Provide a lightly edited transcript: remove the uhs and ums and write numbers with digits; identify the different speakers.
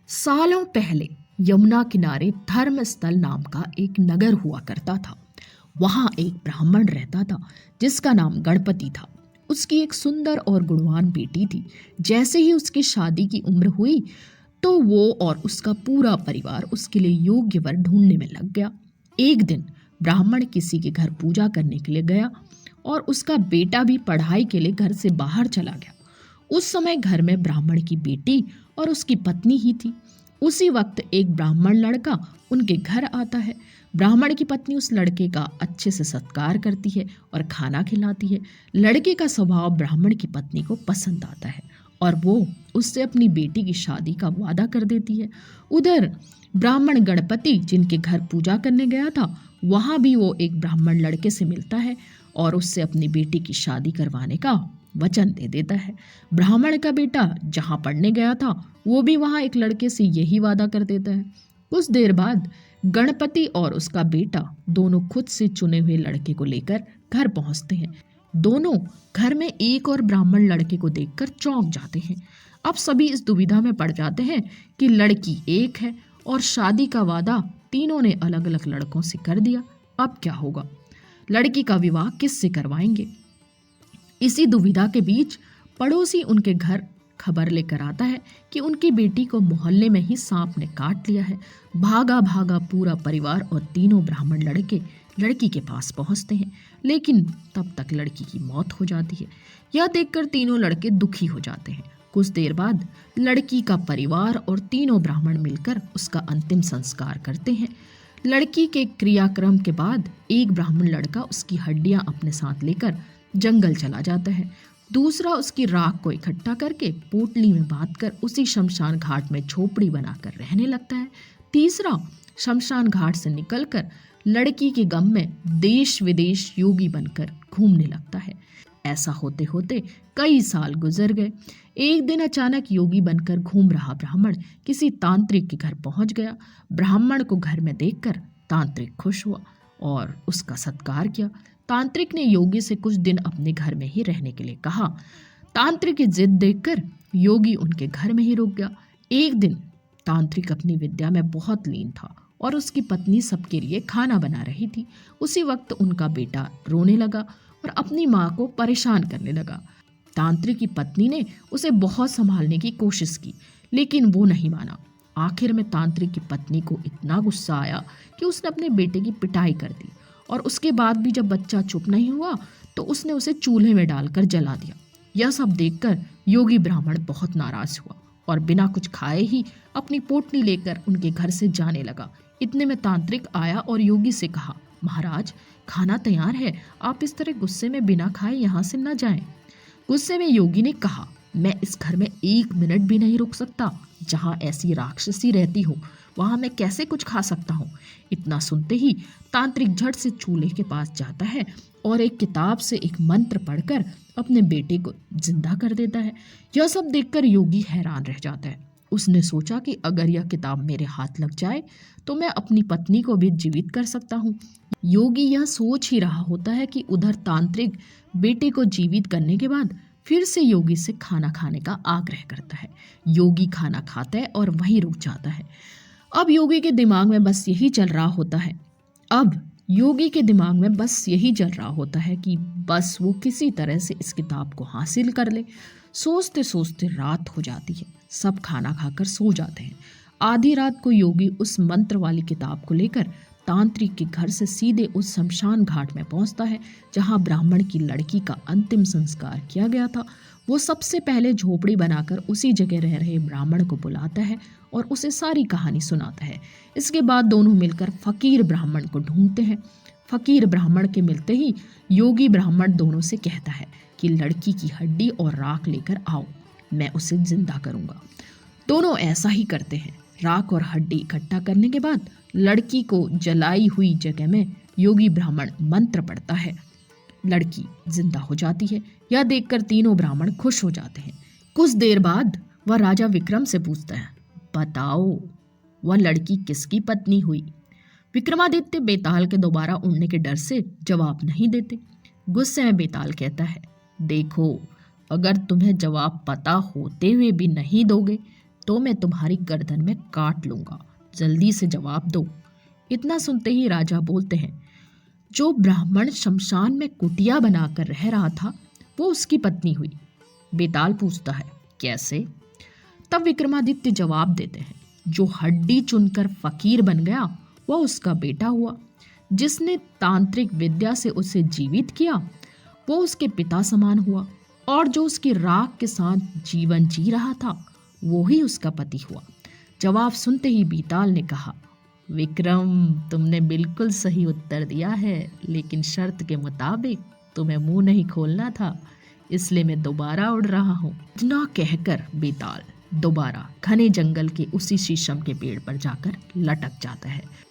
Speaker 1: सालों पहले यमुना किनारे धर्मस्थल नाम का एक नगर हुआ करता था। वहां एक ब्राह्मण रहता था जिसका नाम गणपति था। उसकी एक सुंदर और गुणवान बेटी थी। जैसे ही उसकी शादी की उम्र हुई तो वो और उसका पूरा परिवार उसके लिए योग्य वर ढूंढने में लग गया। एक दिन ब्राह्मण किसी के घर पूजा करने के लिए गया और उसका बेटा भी पढ़ाई के लिए घर से बाहर चला गया। उस समय घर में ब्राह्मण की बेटी और उसकी पत्नी ही थी। उसी वक्त एक ब्राह्मण लड़का उनके घर आता है। ब्राह्मण की पत्नी उस लड़के का अच्छे से सत्कार करती है और खाना खिलाती है। लड़के का स्वभाव ब्राह्मण की पत्नी को पसंद आता है और वो उससे अपनी बेटी की शादी का वादा कर देती है। उधर ब्राह्मण गणपति जिनके घर पूजा करने गया था, वहां भी वो एक ब्राह्मण लड़के से मिलता है और उससे अपनी बेटी की शादी करवाने का वचन दे देता है। ब्राह्मण का बेटा जहां पढ़ने गया था, वो भी वहां एक लड़के से यही वादा कर देता है। कुछ देर बाद गणपति और उसका बेटा दोनों खुद से चुने हुए लड़के को लेकर घर पहुंचते हैं। दोनों घर में एक और ब्राह्मण लड़के को देखकर चौंक जाते हैं। अब सभी इस दुविधा में पड़ जाते हैं कि लड़की एक है और शादी का वादा तीनों ने अलग अलग लड़कों से कर दिया। अब क्या होगा? लड़की का विवाह किससे करवाएंगे? इसी दुविधा के बीच पड़ोसी उनके घर खबर लेकर आता है कि उनकी बेटी को मोहल्ले में ही सांप ने काट लिया है। भागा भागा पूरा परिवार और तीनों ब्राह्मण लड़के लड़की के पास पहुंचते हैं, लेकिन तब तक लड़की की मौत हो जाती है। यह देखकर तीनों लड़के दुखी हो जाते हैं। कुछ देर बाद लड़की का परिवार और तीनों ब्राह्मण मिलकर उसका अंतिम संस्कार करते हैं। लड़की के क्रियाक्रम के बाद एक ब्राह्मण लड़का उसकी हड्डियां अपने साथ लेकर जंगल चला जाता है। दूसरा उसकी राख को इकट्ठा करके पोटली में बांधकर उसी शमशान घाट में झोपड़ी बनाकर रहने लगता है। तीसरा शमशान घाट से निकलकर लड़की के गम में देश विदेश योगी बनकर घूमने लगता है। ऐसा होते होते कई साल गुजर गए। एक दिन अचानक योगी बनकर घूम रहा ब्राह्मण किसी तांत्रिक के घर पहुंच गया। ब्राह्मण को घर में देखकर तांत्रिक खुश हुआ और उसका सत्कार किया। तांत्रिक ने योगी से कुछ दिन अपने घर में ही रहने के लिए कहा। तांत्रिक की जिद देखकर योगी उनके घर में ही रुक गया। एक दिन तांत्रिक अपनी विद्या में बहुत लीन था और उसकी पत्नी सबके लिए खाना बना रही थी। उसी वक्त उनका बेटा रोने लगा और अपनी माँ को परेशान करने लगा। तांत्रिक की पत्नी ने उसे बहुत संभालने की कोशिश की, लेकिन वो नहीं माना। आखिर में तांत्रिक की पत्नी को इतना गुस्सा आया कि उसने अपने बेटे की पिटाई कर दी और उसके बाद भी जब बच्चा चुप नहीं हुआ तो उसने उसे चूल्हे में डालकर जला दिया। यह सब देखकर योगी ब्राह्मण बहुत नाराज हुआ और बिना कुछ खाए ही अपनी पोटली लेकर उनके घर से जाने लगा। इतने में तांत्रिक आया और योगी से कहा, महाराज, खाना तैयार है, आप इस तरह गुस्से में बिना खाए यहाँ से न जाएं। गुस्से में योगी ने कहा, मैं इस घर में 1 मिनट भी नहीं रुक सकता। जहाँ ऐसी राक्षसी रहती हो वहां मैं कैसे कुछ खा सकता हूँ? इतना सुनते ही तांत्रिक झट से चूल्हे के पास जाता है और एक किताब से एक मंत्र पढ़कर अपने बेटे को जिंदा कर देता है। यह सब देखकर योगी हैरान रह जाता है। उसने सोचा कि अगर यह किताब मेरे हाथ लग जाए तो मैं अपनी पत्नी को भी जीवित कर सकता हूँ। योगी यह सोच ही रहा होता है कि उधर तांत्रिक बेटे को जीवित करने के बाद फिर से योगी से खाना खाने का आग्रह करता है। योगी खाना खाता है और वहीं रुक जाता है। अब योगी के दिमाग में बस यही चल रहा होता है कि बस वो किसी तरह से इस किताब को हासिल कर ले। सोचते सोचते रात हो जाती है। सब खाना खाकर सो जाते हैं। आधी रात को योगी उस मंत्र वाली किताब को लेकर तांत्रिक के घर से सीधे उस शमशान घाट में पहुंचता है जहां ब्राह्मण की लड़की का अंतिम संस्कार किया गया था। वो सबसे पहले झोपड़ी बनाकर उसी जगह रह रहे ब्राह्मण को बुलाता है और उसे सारी कहानी सुनाता है। इसके बाद दोनों मिलकर फकीर ब्राह्मण को ढूंढते हैं। फकीर ब्राह्मण के मिलते ही योगी ब्राह्मण दोनों से कहता है कि लड़की की हड्डी और राख लेकर आओ, मैं उसे जिंदा करूंगा। दोनों ऐसा ही करते हैं। राख और हड्डी इकट्ठा करने के बाद लड़की को जलाई हुई जगह में योगी ब्राह्मण मंत्र पढ़ता है। लड़की जिंदा हो जाती है। यह देखकर तीनों ब्राह्मण खुश हो जाते हैं। कुछ देर बाद वह राजा विक्रम से पूछता है, बताओ वह लड़की किसकी पत्नी हुई? विक्रमादित्य बेताल के दोबारा उड़ने के डर से जवाब नहीं देते। गुस्से में बेताल कहता है, देखो, अगर तुम्हें जवाब पता होते हुए भी नहीं दोगे तो मैं तुम्हारी गर्दन में काट लूंगा। जल्दी से जवाब दो। इतना सुनते ही राजा बोलते हैं, जो ब्राह्मण शमशान में कुटिया बनाकर रह रहा था वो उसकी पत्नी हुई। बेताल पूछता है, कैसे? तब विक्रमादित्य जवाब देते हैं, जो हड्डी चुनकर फकीर बन गया वह उसका बेटा हुआ। जिसने तांत्रिक विद्या से उसे जीवित किया वो उसके पिता समान हुआ, और जो उसकी राख के साथ जीवन जी रहा था वो ही उसका पति हुआ। जवाब सुनते ही बीताल ने कहा, विक्रम, तुमने बिल्कुल सही उत्तर दिया है, लेकिन शर्त के मुताबिक तुम्हें मुंह नहीं खोलना था, इसलिए मैं दोबारा उड़ रहा हूँ। इतना कहकर बेताल दोबारा घने जंगल के उसी शीशम के पेड़ पर जाकर लटक जाता है।